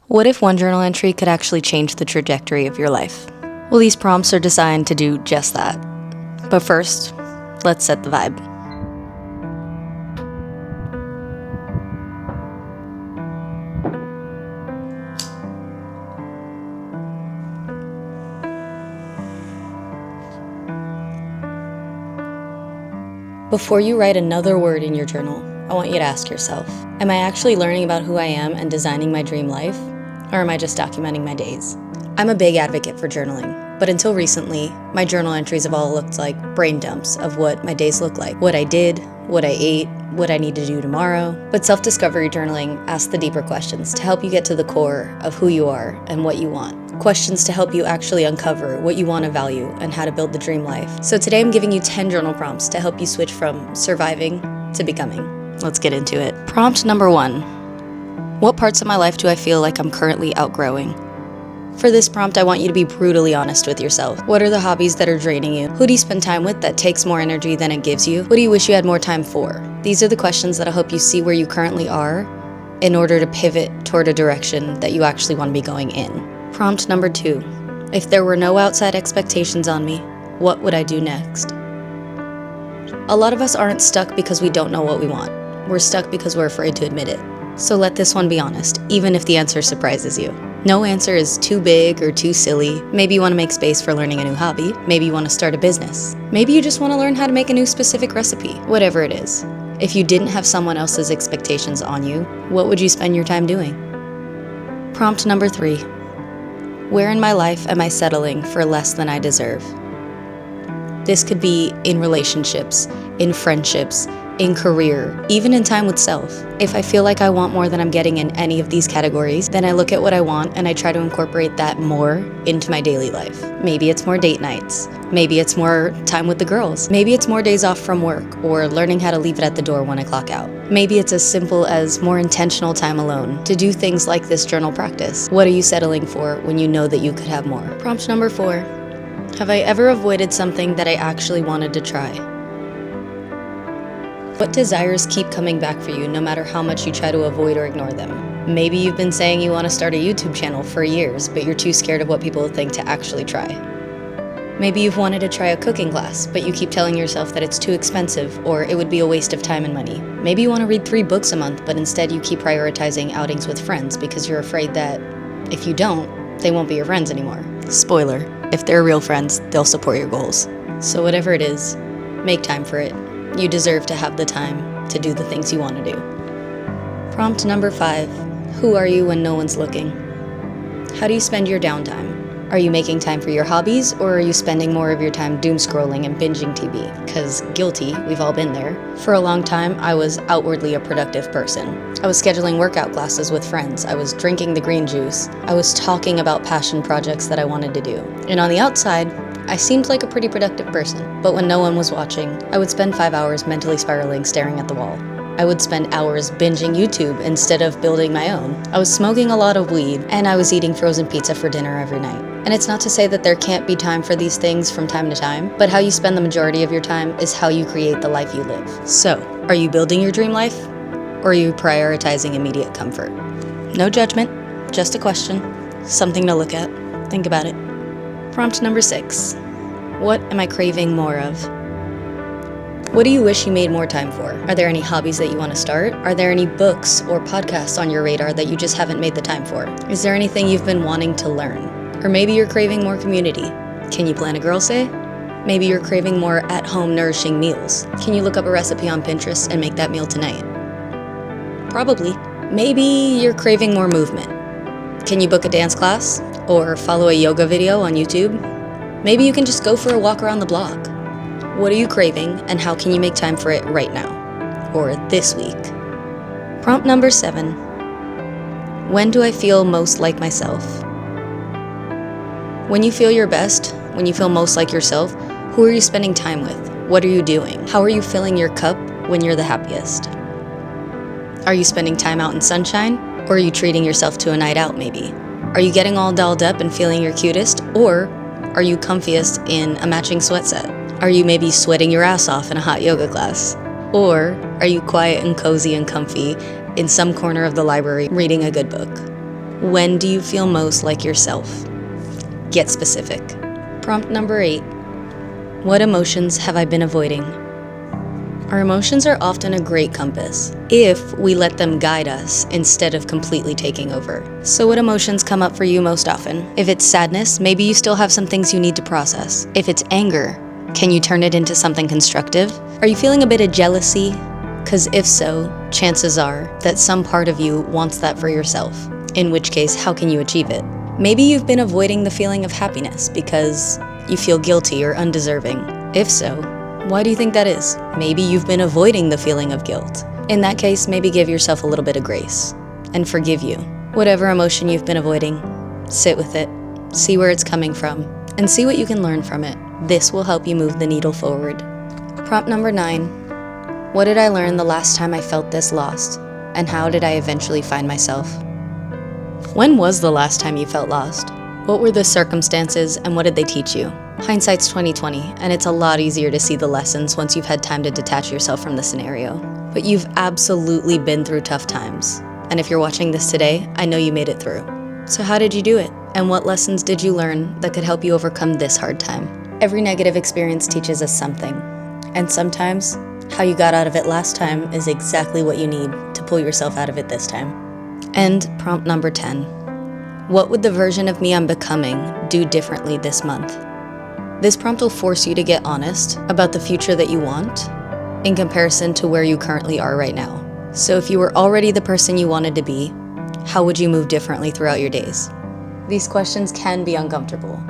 What if one journal entry could actually change the trajectory of your life? Well, these prompts are designed to do just that. But first, let's set the vibe. Before you write another word in your journal, I want you to ask yourself, am I actually learning about who I am and designing my dream life? Or am I just documenting my days? I'm a big advocate for journaling, but until recently, my journal entries have all looked like brain dumps of what my days look like, what I did, what I ate, what I need to do tomorrow. But self-discovery journaling asks the deeper questions to help you get to the core of who you are and what you want. Questions to help you actually uncover what you want to value and how to build the dream life. So today I'm giving you 10 journal prompts to help you switch from surviving to becoming. Let's get into it. Prompt number 1. What parts of my life do I feel like I'm currently outgrowing? For this prompt, I want you to be brutally honest with yourself. What are the hobbies that are draining you? Who do you spend time with that takes more energy than it gives you? What do you wish you had more time for? These are the questions that'll help you see where you currently are in order to pivot toward a direction that you actually want to be going in. Prompt number 2. If there were no outside expectations on me, what would I do next? A lot of us aren't stuck because we don't know what we want. We're stuck because we're afraid to admit it. So let this one be honest, even if the answer surprises you. No answer is too big or too silly. Maybe you want to make space for learning a new hobby. Maybe you want to start a business. Maybe you just want to learn how to make a new specific recipe. Whatever it is. If you didn't have someone else's expectations on you, what would you spend your time doing? Prompt number 3. Where in my life am I settling for less than I deserve? This could be in relationships, in friendships, in career, even in time with self. If I feel like I want more than I'm getting in any of these categories, then I look at what I want and I try to incorporate that more into my daily life. Maybe it's more date nights. Maybe it's more time with the girls. Maybe it's more days off from work or learning how to leave it at the door when I clock out. Maybe it's as simple as more intentional time alone to do things like this journal practice. What are you settling for when you know that you could have more? Prompt number 4. Have I ever avoided something that I actually wanted to try? What desires keep coming back for you no matter how much you try to avoid or ignore them? Maybe you've been saying you want to start a YouTube channel for years, but you're too scared of what people will think to actually try. Maybe you've wanted to try a cooking class, but you keep telling yourself that it's too expensive or it would be a waste of time and money. Maybe you want to read 3 books a month, but instead you keep prioritizing outings with friends because you're afraid that if you don't, they won't be your friends anymore. Spoiler, if they're real friends, they'll support your goals. So whatever it is, make time for it. You deserve to have the time to do the things you want to do. Prompt number 5. Who are you when no one's looking? How do you spend your downtime? Are you making time for your hobbies, or are you spending more of your time doom scrolling and binging TV? Because guilty, we've all been there. For a long time, I was outwardly a productive person. I was scheduling workout classes with friends. I was drinking the green juice. I was talking about passion projects that I wanted to do. And on the outside, I seemed like a pretty productive person. But when no one was watching, I would spend 5 hours mentally spiraling, staring at the wall. I would spend hours binging YouTube instead of building my own. I was smoking a lot of weed, and I was eating frozen pizza for dinner every night. And it's not to say that there can't be time for these things from time to time, but how you spend the majority of your time is how you create the life you live. So, are you building your dream life, or are you prioritizing immediate comfort? No judgment, just a question, something to look at. Think about it. Prompt number 6. What am I craving more of? What do you wish you made more time for? Are there any hobbies that you want to start? Are there any books or podcasts on your radar that you just haven't made the time for? Is there anything you've been wanting to learn? Or maybe you're craving more community. Can you plan a girls' day? Maybe you're craving more at-home nourishing meals. Can you look up a recipe on Pinterest and make that meal tonight? Probably. Maybe you're craving more movement. Can you book a dance class? Or follow a yoga video on YouTube? Maybe you can just go for a walk around the block. What are you craving, and how can you make time for it right now? Or this week? Prompt number 7. When do I feel most like myself? When you feel your best, when you feel most like yourself, who are you spending time with? What are you doing? How are you filling your cup when you're the happiest? Are you spending time out in sunshine, or are you treating yourself to a night out maybe? Are you getting all dolled up and feeling your cutest, or are you comfiest in a matching sweat set? Are you maybe sweating your ass off in a hot yoga class? Or are you quiet and cozy and comfy in some corner of the library reading a good book? When do you feel most like yourself? Get specific. Prompt number 8. What emotions have I been avoiding? Our emotions are often a great compass if we let them guide us instead of completely taking over. So what emotions come up for you most often? If it's sadness, maybe you still have some things you need to process. If it's anger, can you turn it into something constructive? Are you feeling a bit of jealousy? Because if so, chances are that some part of you wants that for yourself. In which case, how can you achieve it? Maybe you've been avoiding the feeling of happiness because you feel guilty or undeserving. If so, why do you think that is? Maybe you've been avoiding the feeling of guilt. In that case, maybe give yourself a little bit of grace and forgive you. Whatever emotion you've been avoiding, sit with it, see where it's coming from, and see what you can learn from it. This will help you move the needle forward. Prompt number 9. What did I learn the last time I felt this lost? And how did I eventually find myself? When was the last time you felt lost? What were the circumstances and what did they teach you? Hindsight's 20/20, and it's a lot easier to see the lessons once you've had time to detach yourself from the scenario. But you've absolutely been through tough times. And if you're watching this today, I know you made it through. So how did you do it? And what lessons did you learn that could help you overcome this hard time? Every negative experience teaches us something. And sometimes, how you got out of it last time is exactly what you need to pull yourself out of it this time. And prompt number 10. What would the version of me I'm becoming do differently this month? This prompt will force you to get honest about the future that you want in comparison to where you currently are right now. So if you were already the person you wanted to be, how would you move differently throughout your days? These questions can be uncomfortable,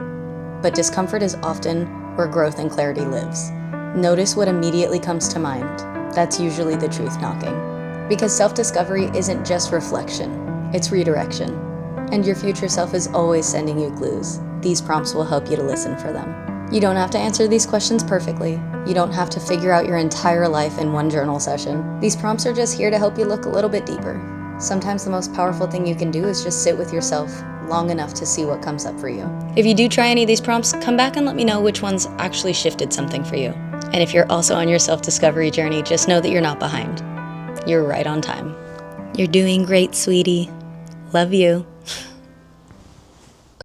but discomfort is often where growth and clarity lives. Notice what immediately comes to mind. That's usually the truth knocking. Because self-discovery isn't just reflection, it's redirection. And your future self is always sending you clues. These prompts will help you to listen for them. You don't have to answer these questions perfectly. You don't have to figure out your entire life in one journal session. These prompts are just here to help you look a little bit deeper. Sometimes the most powerful thing you can do is just sit with yourself long enough to see what comes up for you. If you do try any of these prompts, come back and let me know which ones actually shifted something for you. And if you're also on your self-discovery journey, just know that you're not behind. You're right on time. You're doing great, sweetie. Love you.